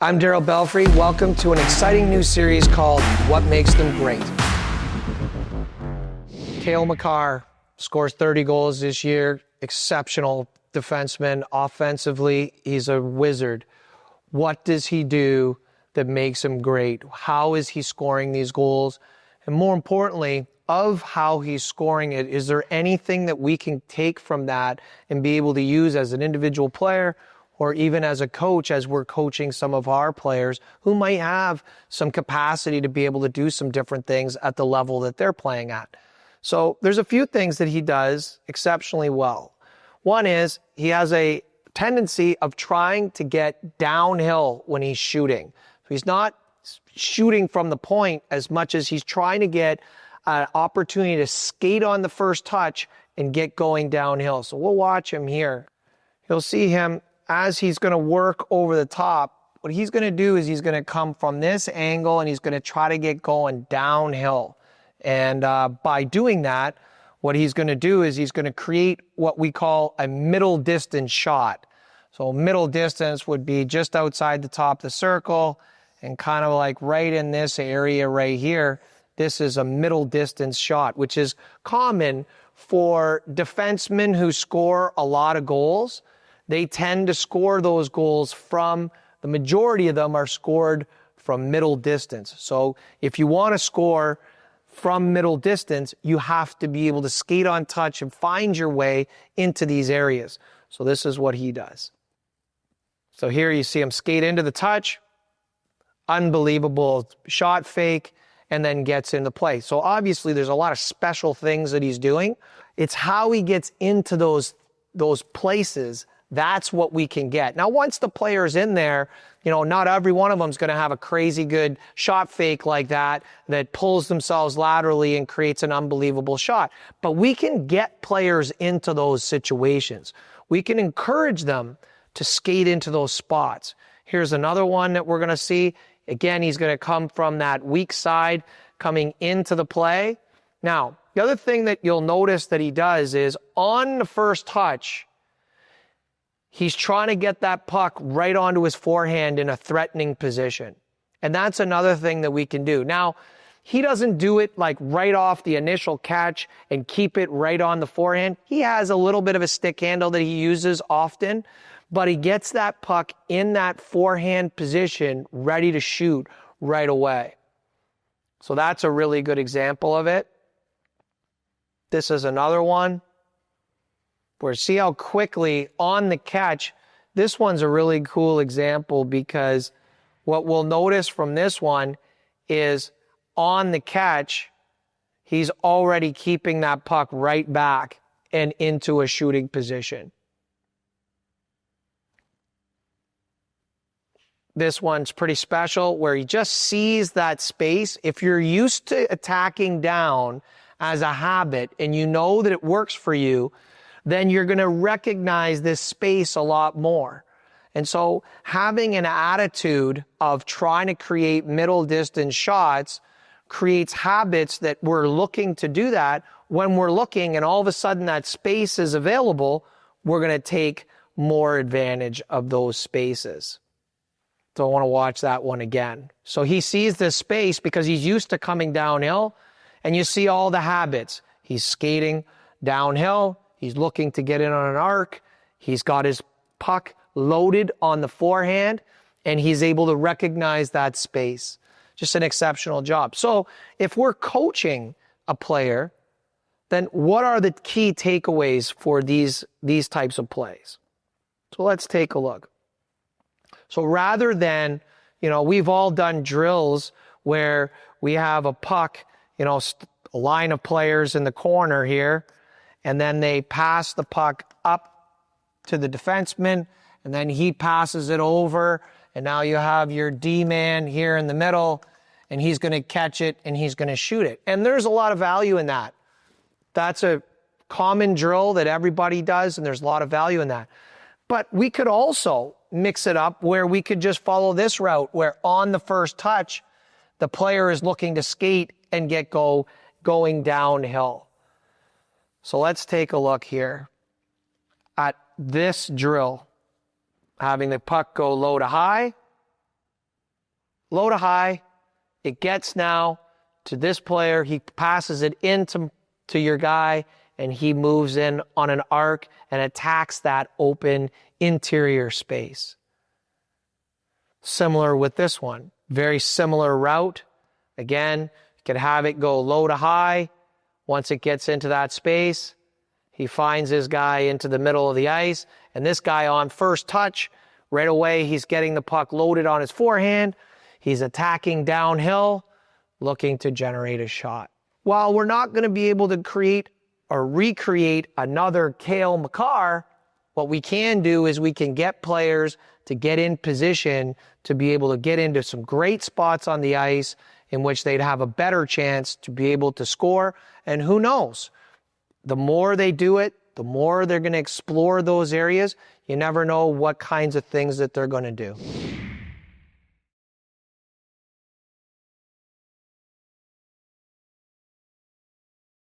I'm Darryl Belfry. Welcome to an exciting new series called What Makes Them Great. Cale Makar scores 30 goals this year. Exceptional defenseman. Offensively, he's a wizard. What does he do that makes him great? How is he scoring these goals? And more importantly, of how he's scoring it, is there anything that we can take from that and be able to use as an individual player or even as a coach as we're coaching some of our players who might have some capacity to be able to do some different things at the level that they're playing at? So there's a few things that he does exceptionally well. One is he has a tendency of trying to get downhill when he's shooting. So he's not shooting from the point as much as he's trying to get an opportunity to skate on the first touch and get going downhill. So we'll watch him here. You'll see him as he's going to work over the top. What he's going to do is he's going to come from this angle and he's going to try to get going downhill. And by doing that, what he's going to do is he's going to create what we call a middle distance shot. So middle distance would be just outside the top of the circle and kind of like right in this area right here. This is a middle distance shot, which is common for defensemen who score a lot of goals. They tend to score those goals from, the majority of them are scored from middle distance. So if you want to score from middle distance, you have to be able to skate on touch and find your way into these areas. So this is what he does. So here you see him skate into the touch, unbelievable shot fake, and then gets into play. So obviously there's a lot of special things that he's doing. It's how he gets into those places. That's what we can get. Now, once the player's in there, you know, not every one of them is going to have a crazy good shot fake like that pulls themselves laterally and creates an unbelievable shot. But we can get players into those situations. We can encourage them to skate into those spots. Here's another one that we're going to see. Again, he's going to come from that weak side coming into the play. Now, the other thing that you'll notice that he does is on the first touch, he's trying to get that puck right onto his forehand in a threatening position. And that's another thing that we can do. Now, he doesn't do it like right off the initial catch and keep it right on the forehand. He has a little bit of a stick handle that he uses often, but he gets that puck in that forehand position ready to shoot right away. So that's a really good example of it. This is another one where see how quickly on the catch, this one's a really cool example because what we'll notice from this one is on the catch, he's already keeping that puck right back and into a shooting position. This one's pretty special where he just sees that space. If you're used to attacking down as a habit and you know that it works for you, then you're going to recognize this space a lot more. And so having an attitude of trying to create middle distance shots creates habits that we're looking to do that. When we're looking and all of a sudden that space is available, we're going to take more advantage of those spaces. So I want to watch that one again. So he sees this space because he's used to coming downhill, and you see all the habits. He's skating downhill. He's looking to get in on an arc. He's got his puck loaded on the forehand, and he's able to recognize that space. Just an exceptional job. So if we're coaching a player, then what are the key takeaways for these types of plays? So let's take a look. So rather than, you know, we've all done drills where we have a puck, you know, a line of players in the corner here, and then they pass the puck up to the defenseman, and then he passes it over, and now you have your D-man here in the middle, and he's going to catch it, and he's going to shoot it. And there's a lot of value in that. That's a common drill that everybody does, and there's a lot of value in that. But we could also mix it up where we could just follow this route, where on the first touch, the player is looking to skate and get going downhill. So let's take a look here at this drill, having the puck go low to high, low to high. It gets now to this player. He passes it into your guy, and he moves in on an arc and attacks that open interior space. Similar with this one. Very similar route. Again, you can have it go low to high. Once it gets into that space, he finds his guy into the middle of the ice, and this guy on first touch, right away he's getting the puck loaded on his forehand. He's attacking downhill, looking to generate a shot. While we're not going to be able to create or recreate another Cale Makar, what we can do is we can get players to get in position to be able to get into some great spots on the ice in which they'd have a better chance to be able to score. And who knows? The more they do it, the more they're going to explore those areas. You never know what kinds of things that they're going to do.